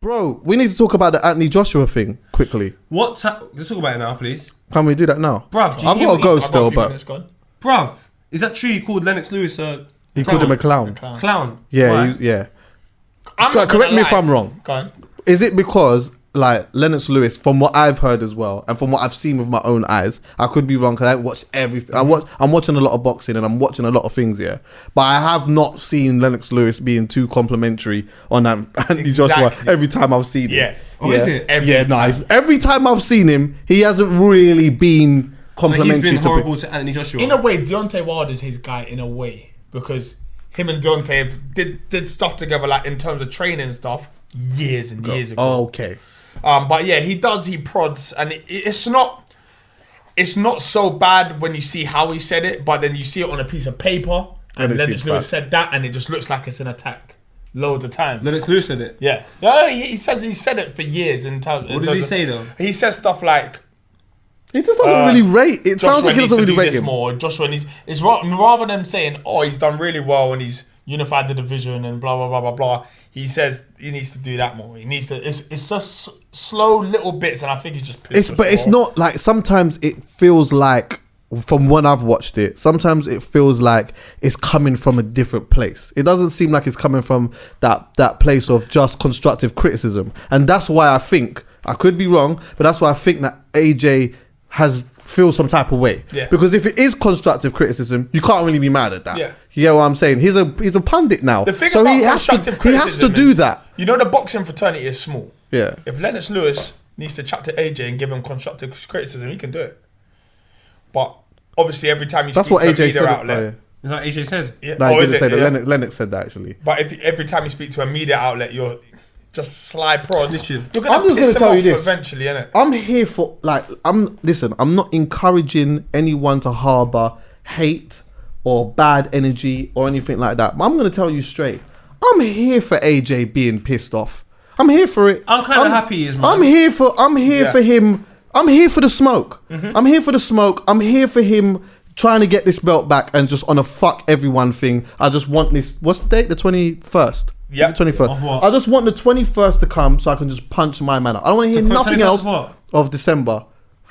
Bro, we need to talk about the Anthony Joshua thing quickly. Let's talk about it now, please. Can we do that now? Bruv, I've got to go still, but... Bruv, is that true? He called Lennox Lewis he called him a clown. Clown? Yeah, correct me if I'm wrong. Go on. Is it because, like, Lennox Lewis, from what I've heard as well, and from what I've seen with my own eyes, I could be wrong because I watch everything. I'm watching a lot of boxing and I'm watching a lot of things, yeah. But I have not seen Lennox Lewis being too complimentary on Anthony Joshua every time I've seen him. Yeah. Oh, is it? Every time I've seen him, he hasn't really been complimentary. So he's been horrible to Anthony Joshua. In a way, Deontay Wilder's his guy in a way, because him and Deontay did stuff together, like in terms of training stuff, years and years ago. Oh, okay. But yeah, he prods, and it's not so bad when you see how he said it, but then you see it on a piece of paper, and Lennox Lewis said that, and it just looks like it's an attack. Loads of times. Lennox Lewis said it? Yeah. He said it for years. What did he say though? He says stuff like... He just doesn't really rate. It sounds like he doesn't really rate him. More. Joshua needs... It's rather than saying, oh, he's done really well and he's unified the division and blah, blah, blah, blah, blah. He says he needs to do that more. He needs to... It's just slow little bits, and I think he's just... It's not like... Sometimes it feels like... From when I've watched it, sometimes it feels like it's coming from a different place. It doesn't seem like it's coming from that place of just constructive criticism. And that's why I think, I could be wrong, but that's why I think that AJ feels some type of way. Yeah. Because if it is constructive criticism, you can't really be mad at that. Yeah. You get what I'm saying? He's a pundit now. The thing so about he has to do that. You know, the boxing fraternity is small. Yeah. If Lennox Lewis needs to chat to AJ and give him constructive criticism, he can do it. But obviously, every time you speak to a media outlet... Is that what AJ said? Yeah. No, he didn't say that. Lennox said that, actually. But every time you speak to a media outlet, you're just sly prods. Snitching. I'm just going to tell you this. Eventually, innit? I'm here for, like... I'm not encouraging anyone to harbour hate or bad energy or anything like that. But I'm going to tell you straight. I'm here for AJ being pissed off. I'm here for it. I'm kind of happy he is, man. I'm here for him. I'm here for the smoke. Mm-hmm. I'm here for the smoke. I'm here for him trying to get this belt back and just on a fuck everyone thing. I just want this. What's the date? The 21st. Yeah. 21st. Of what? I just want the 21st to come so I can just punch my man up. I don't want to hear nothing else of December.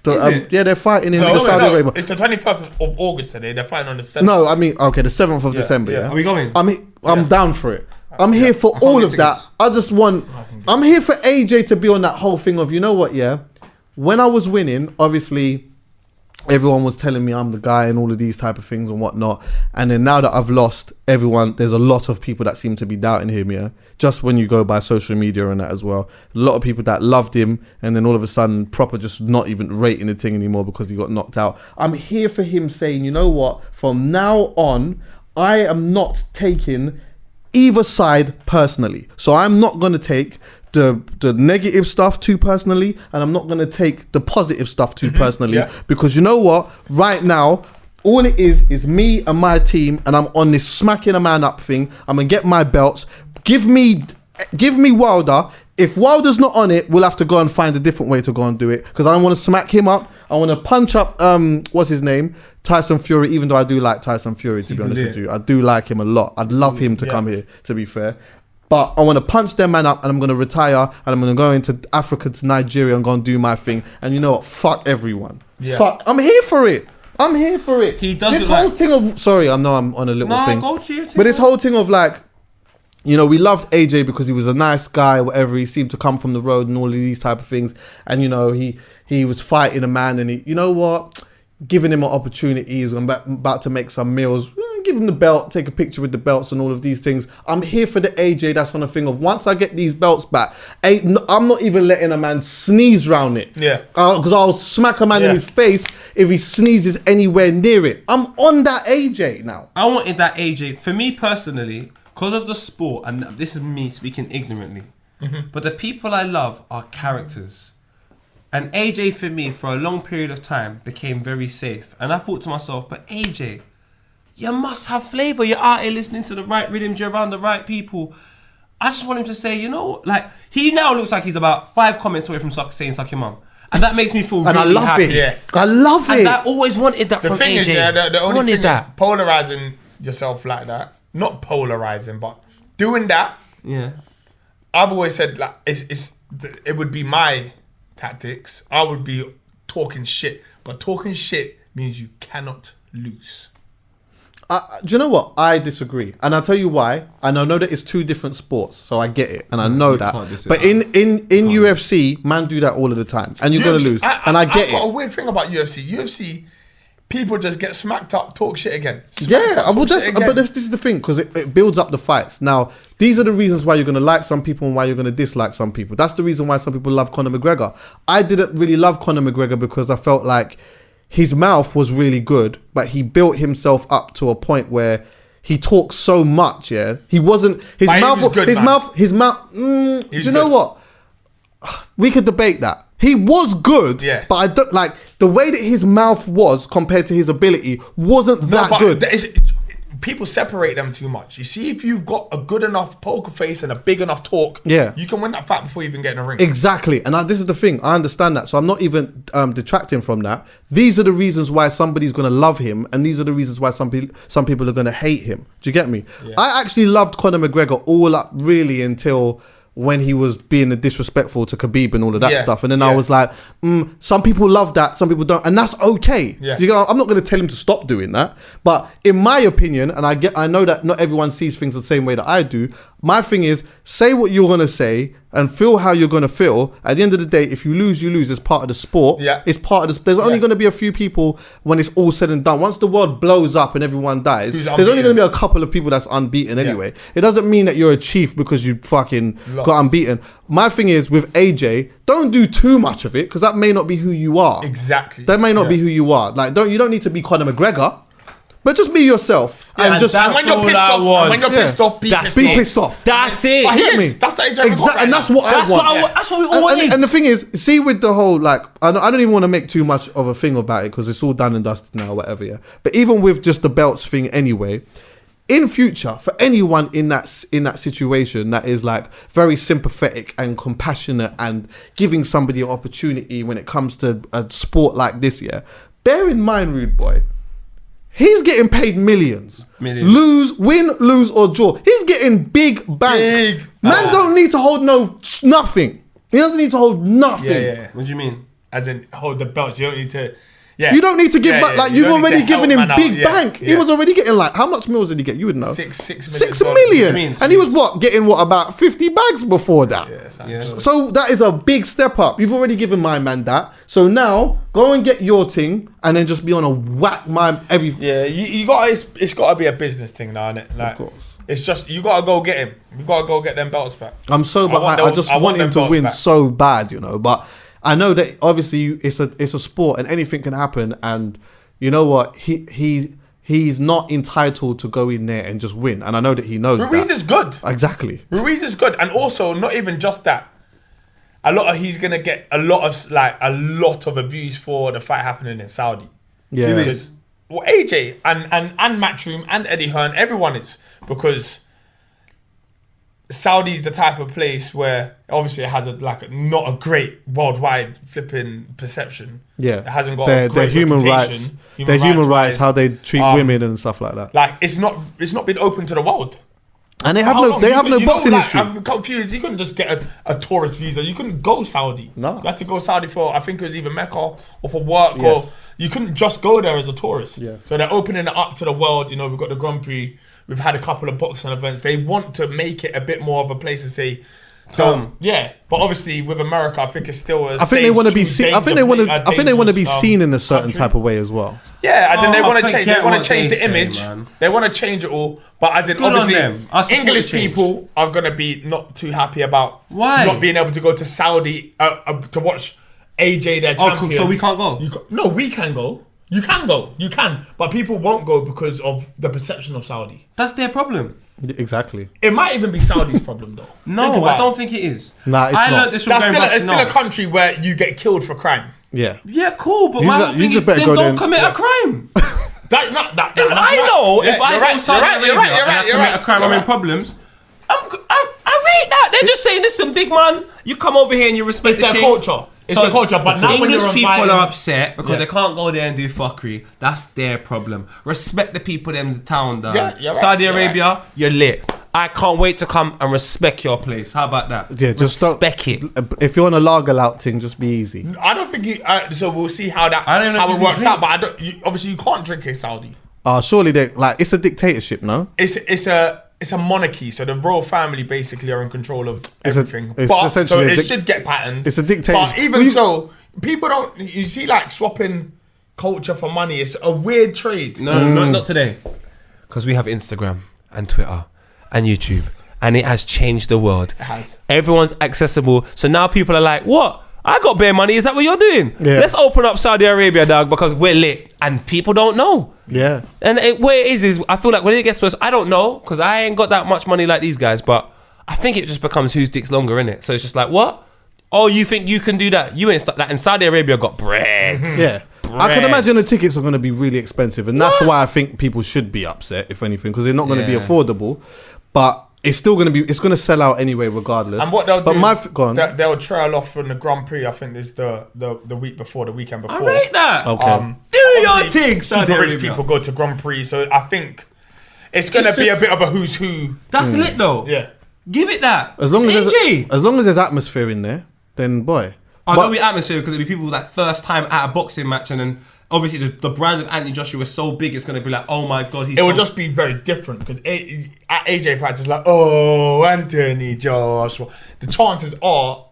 Yeah, they're fighting in Saudi Arabia. It's the 25th of August today. They're fighting on the 7th. No, I mean, okay, the 7th of December. Yeah. Are we going? I'm down for it. I'm here for all of that. I'm here for AJ to be on that whole thing of, you know what, yeah? When I was winning, obviously, everyone was telling me I'm the guy and all of these type of things and whatnot. And then now that I've lost, there's a lot of people that seem to be doubting him, yeah? Just when you go by social media and that as well. A lot of people that loved him and then all of a sudden proper just not even rating the thing anymore because he got knocked out. I'm here for him saying, you know what? From now on, I am not taking either side personally. So I'm not going to take the negative stuff too personally, and I'm not going to take the positive stuff too personally, because you know what? Right now, all it is me and my team, and I'm on this smacking a man up thing. I'm going to get my belts. Give me Wilder. If Wilder's not on it, we'll have to go and find a different way to go and do it, because I don't want to smack him up. I want to punch up, what's his name? Tyson Fury, even though I do like Tyson Fury, to be honest with you. I do like him a lot. I'd love him to come here, to be fair. But I want to punch their man up and I'm going to retire and I'm going to go into Africa to Nigeria and go and do my thing. And you know what? Fuck everyone. Yeah. Fuck. I'm here for it. He does this whole thing of... Sorry, I know I'm on a little thing. Go to your thing. But this whole thing of like... You know, we loved AJ because he was a nice guy, whatever. He seemed to come from the road and all of these type of things. And, you know, he was fighting a man and you know what? Giving him an opportunity. He's about to make some meals. Give him the belt, take a picture with the belts and all of these things. I'm here for the AJ. That's on the thing of once I get these belts back, I'm not even letting a man sneeze round it. Yeah. Because I'll smack a man in his face if he sneezes anywhere near it. I'm on that AJ now. I wanted that AJ. For me personally, because of the sport, and this is me speaking ignorantly, but the people I love are characters. And AJ for me, for a long period of time, became very safe. And I thought to myself, but AJ... You must have flavour. You're out here listening to the right rhythms. You're around the right people. I just want him to say, you know, like, he now looks like he's about 5 comments away from saying suck your mum. And that makes me feel really happy. And I love it. Yeah. I love it. And I always wanted that from AJ. The thing is, the only thing is polarising yourself like that. Not polarising, but doing that. Yeah. I've always said like it would be my tactics. I would be talking shit, but talking shit means you cannot lose. Do you know what? I disagree, and I'll tell you why. And I know that it's two different sports, so I get it, and I know that. But in UFC, man do that all of the time, and you're gonna lose. And I get it. I've got a weird thing about UFC. UFC, people just get smacked up, talk shit again. But this is the thing, because it builds up the fights. Now, these are the reasons why you're gonna like some people and why you're gonna dislike some people. That's the reason why some people love Conor McGregor. I didn't really love Conor McGregor because I felt like his mouth was really good, but he built himself up to a point where he talks so much. Yeah, he wasn't. His mouth. Do you know what? We could debate that. He was good, but I don't like the way that his mouth was compared to his ability wasn't that good. People separate them too much. You see, if you've got a good enough poker face and a big enough talk, you can win that fight before you even get in a ring. Exactly. And this is the thing. I understand that. So I'm not even detracting from that. These are the reasons why somebody's going to love him. And these are the reasons why some people are going to hate him. Do you get me? Yeah. I actually loved Conor McGregor all up really until when he was being disrespectful to Khabib and all of that stuff. And then I was like, some people love that, some people don't. And that's okay. Yeah. I'm not going to tell him to stop doing that. But in my opinion, and I know that not everyone sees things the same way that I do, my thing is, say what you're going to say and feel how you're going to feel. At the end of the day, if you lose, you lose. It's part of the sport. Yeah. It's part of the... There's only going to be a few people when it's all said and done. Once the world blows up and everyone dies, there's only going to be a couple of people that's unbeaten anyway. It doesn't mean that you're a chief because you fucking got unbeaten. My thing is, with AJ, don't do too much of it because that may not be who you are. Exactly. That may not be who you are. Like, you don't need to be Conor McGregor. But just be yourself. Yeah, and just when you're pissed off, be pissed off. That's it. But that's the AJ exactly, and that's what I want. That's what we all want. And the thing is, see, with the whole I don't even want to make too much of a thing about it because it's all done and dusted now, whatever. Yeah. But even with just the belts thing, anyway, in future, for anyone in that situation that is like very sympathetic and compassionate and giving somebody an opportunity when it comes to a sport like this, bear in mind, Rude Boy. He's getting paid millions. Win, lose or draw. He's getting big bank. Man don't need to hold nothing. He doesn't need to hold nothing. Yeah. What do you mean? As in hold the belts. You don't need to... Yeah. You don't need to give back, like you've already given him big bank. He was already getting like, how much mils did he get? You would know. 6 million. And he was getting about 50 bags before that. So that is a big step up. You've already given my man that. So now go and get your thing and then just be on a whack my every. Yeah, you got it's got to be a business thing now, innit? Like, of course. It's just you got to go get him. You got to go get them belts back. I'm so behind. I just want him to win so bad, but. I know that obviously it's a sport and anything can happen, and you know what, he's not entitled to go in there and just win, and I know that he knows that. Ruiz is good. Exactly. Ruiz is good, and also not even just that. He's gonna get a lot of abuse for the fight happening in Saudi. Yeah. Because AJ and Matchroom and Eddie Hearn, everyone is, because Saudi's the type of place where obviously it has not a great worldwide flipping perception. Yeah, it hasn't got their human rights, how they treat women and stuff like that. Like it's not been open to the world. And they have no boxing history. I'm confused. You couldn't just get a tourist visa. You couldn't go Saudi. No, you had to go Saudi for, I think it was either Mecca or for work, or you couldn't just go there as a tourist. Yes. So they're opening it up to the world. We've got the Grand Prix. We've had a couple of boxing events. They want to make it a bit more of a place to say, but obviously with America, I think it's still a. I think they want to be seen. I think they want to be seen in a certain type of way as well. Yeah, as in they want to change. They want to change the image. They want to change it all. But as in, obviously, English people are gonna be not too happy about not being able to go to Saudi to watch AJ their champion. So we can't go. No, we can go. You can go. You can. But people won't go because of the perception of Saudi. That's their problem. Exactly. It might even be Saudi's problem though. No, I don't think it is. Nah, it's not. Learned this from it's still a country where you get killed for crime. Yeah. Yeah, cool. But my thing is, then don't commit a crime. If I go to Saudi Arabia and I commit a crime, I'm in problems. I rate that. They're just saying, listen, big man, you come over here and you respect the king. Culture. It's the culture, but now English people are upset because they can't go there and do fuckery. That's their problem. Respect the people them town, though. Saudi Arabia, you're lit. I can't wait to come and respect your place. How about that? Yeah, just respect it. If you're on a lager out thing, just be easy. I don't think you. So we'll see how that I don't know how if it you works can out. But I don't. Obviously, you can't drink in Saudi. Surely they like it's a dictatorship, no? It's a monarchy, so the royal family basically are in control of everything. It's But essentially so a it should get patterned. It's a dictatorship. But even so, people don't. You see, like swapping culture for money. It's a weird trade. No, not today. Because we have Instagram and Twitter and YouTube, and it has changed the world. It has. Everyone's accessible, so now people are like, "What? I got bare money. Is that what you're doing? Yeah. Let's open up Saudi Arabia, dog, because we're lit." And people don't know. Yeah. And where it is I feel like when it gets to us, I don't know, because I ain't got that much money like these guys, but I think it just becomes whose dick's longer, innit? So it's just like, what? Oh, you think you can do that? You ain't stuck that. And Saudi Arabia got bread. Yeah. I can imagine the tickets are going to be really expensive, and that's why I think people should be upset, if anything, because they're not going to be affordable. But it's still going to be. It's going to sell out anyway, regardless. And what they'll do, go on. they'll trail off from the Grand Prix. I think there's the week before, the weekend before. I rate that. Okay. Do your thing, Saudi Super rich Arabia. people go to Grand Prix, so I think it's going to be a bit of a who's who. That's lit though. Yeah. Give it that. As long it's AJ. as long as there's atmosphere in there, then boy. I know the atmosphere because it'll be people like first time at a boxing match, and then obviously the brand of Anthony Joshua is so big, it's going to be like, oh my god, It will just be very different because at AJ fights it's like, oh, Anthony Joshua. The chances are,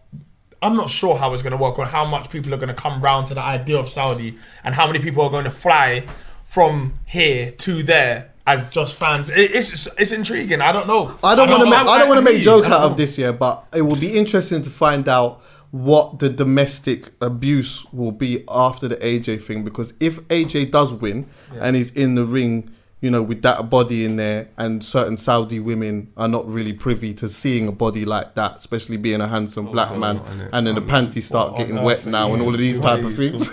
I'm not sure how it's going to work or how much people are going to come round to the idea of Saudi and how many people are going to fly from here to there as just fans. It's intriguing. I don't know. I don't want to make joke out of this year, but it will be interesting to find out what the domestic abuse will be after the AJ thing, because if AJ does win and he's in the ring, you know, with that body in there, and certain Saudi women are not really privy to seeing a body like that, especially being a handsome black man, and then the panties start getting wet now and all of these type of things,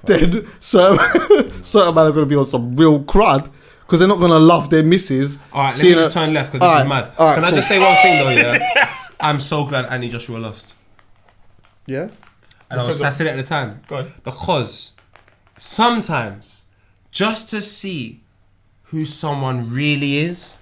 then certain man are going to be on some real crud because they're not going to love their missus. All right, let me just turn left because this is mad. Can I just say one thing though, yeah? I'm so glad Anthony Joshua lost. Yeah? And I said it at the time. Go on. Because sometimes, just to see who someone really is,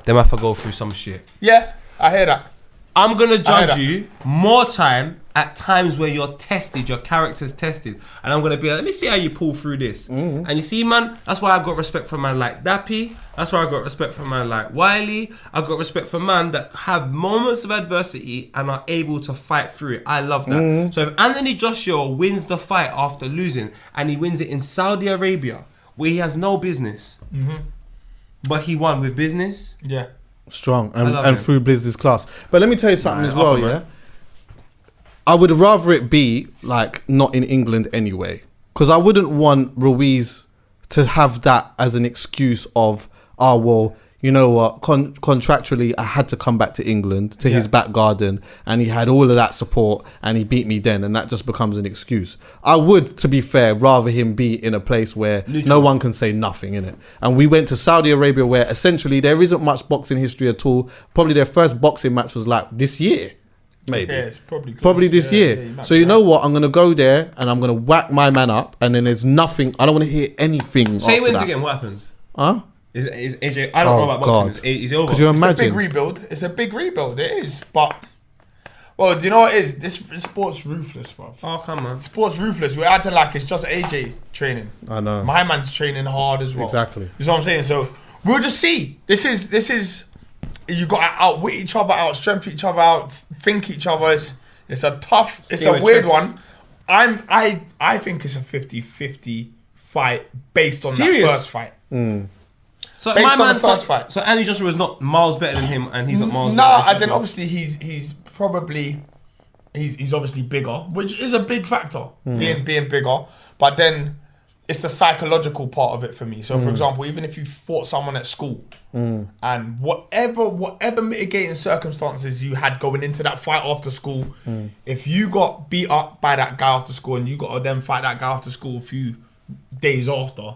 they might have to go through some shit. Yeah, I hear that. I'm going to judge you more time at times where you're tested, your character's tested. And I'm going to be like, let me see how you pull through this. Mm-hmm. And you see, man, that's why I got respect for a man like Dappy. That's why I got respect for a man like Wiley. I got respect for man that have moments of adversity and are able to fight through it. I love that. Mm-hmm. So if Anthony Joshua wins the fight after losing, and he wins it in Saudi Arabia, where he has no business, but he won with business. Yeah. Strong and through business class. But let me tell you something as well, yeah? I would rather it be like not in England anyway, because I wouldn't want Ruiz to have that as an excuse of, oh well, you know what, contractually I had to come back to England to his back garden, and he had all of that support and he beat me then, and that just becomes an excuse. I would, to be fair, rather him be in a place where no one can say nothing in it. And we went to Saudi Arabia, where essentially there isn't much boxing history at all. Probably their first boxing match was like this year. Maybe. Yeah, it's probably this year. So you know what? I'm going to go there and I'm going to whack my man up, and then there's nothing. I don't want to hear anything. Say he wins again, what happens? Huh? Is AJ? I don't know about boxing. Is it over? Could you imagine? It's a big rebuild. It's a big rebuild. It is, but well, do you know what it is? This sport's ruthless, bro. Oh come on, sport's ruthless. We're acting like it's just AJ training. I know. My man's training hard as well. Exactly. You know what I'm saying? So we'll just see. This is. You got to outwit each other, out-strength each other, out-think each other. It's a tough. It's a weird one. I think it's a 50-50 fight based on that first fight. So based my on man the first fight. So Anthony Joshua is not miles better than him, and he's not miles. No, better as in obviously he's probably he's obviously bigger, which is a big factor, being bigger. But then it's the psychological part of it for me. So for example, even if you fought someone at school, and whatever mitigating circumstances you had going into that fight after school, if you got beat up by that guy after school and you got to then fight that guy after school a few days after,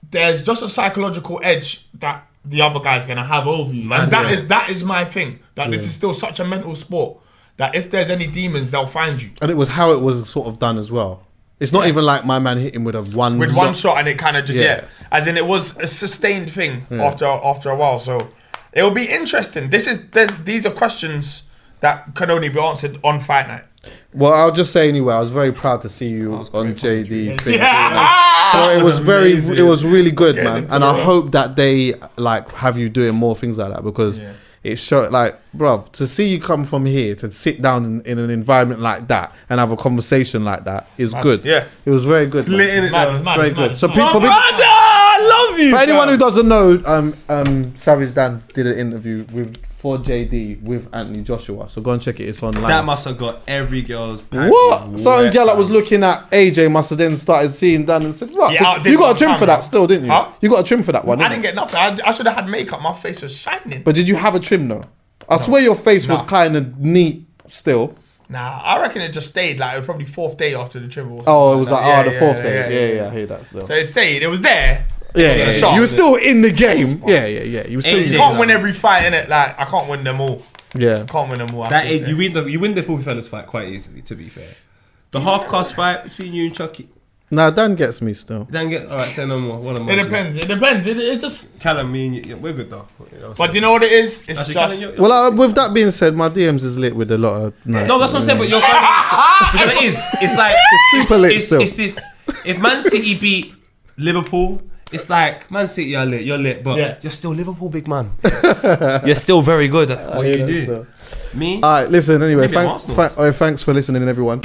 there's just a psychological edge that the other guy's gonna have over you. And that is my thing. That this is still such a mental sport that if there's any demons, they'll find you. And it was how it was sort of done as well. It's not even like my man hit him with one shot and it kind of just as in it was a sustained thing after a while. So It will be interesting. These are questions that can only be answered on Fight Night. Well, I'll just say anyway, I was very proud to see you on JD thing. Yeah. So it was amazing. it was really good, Get man. into And the I room. hope that they like have you doing more things like that because it showed like, bruv, to see you come from here to sit down in an environment like that and have a conversation like that is good. Yeah. It was very good. man. Lit in it, Mad, though. it's mad, Very it's mad, good. it's So mad. people, I love you. for anyone who fam. doesn't know, Savage Dan did an interview for JD with Anthony Joshua. So go and check it. It's online. That must have got every girl's panties What? Certain wet, girl that was fam. looking at AJ must have then started seeing Dan and said, right, Yeah, I did you got one a trim time, for bro. that still, didn't you? Huh? You got a trim for that one, I didn't didn't you? get nothing. I should have had makeup. My face was shining. But did you have a trim though? I swear your face was No. kind of neat still. Nah, I reckon it just stayed. Like, it was probably 4th day after the trip. Oh, it was like, Yeah, the yeah, fourth yeah, day. yeah, Yeah, I hear that still. So it stayed. It was there. Yeah, shot. you were still in the game. Yeah. You were still in AJ the You game. can't win every fight, innit? Like, I can't win them all. Yeah. Can't win them all. I That have to you say. win the Filthy Fellas fight quite easily. To be fair, the half-cast fight between you and Chucky. Nah, Dan gets me still. Then get all right. Say no more. What am It depends. It depends. It just. Callum, me and you, yeah, we're good though. You know what I'm But you know what it is? It's Actually, just. Callum, Well, with that being said, my DMs is lit with a lot of nice. no, that's what I'm saying. But you're kind of, it is. It's like super lit still. It's if Man City beat Liverpool, it's like Man City are lit. You're lit, but Yeah. you're still Liverpool, big man. You're still very good at what I hear you that do. still. Me. All right, listen. Anyway, Maybe Arsenal. thanks for listening, everyone.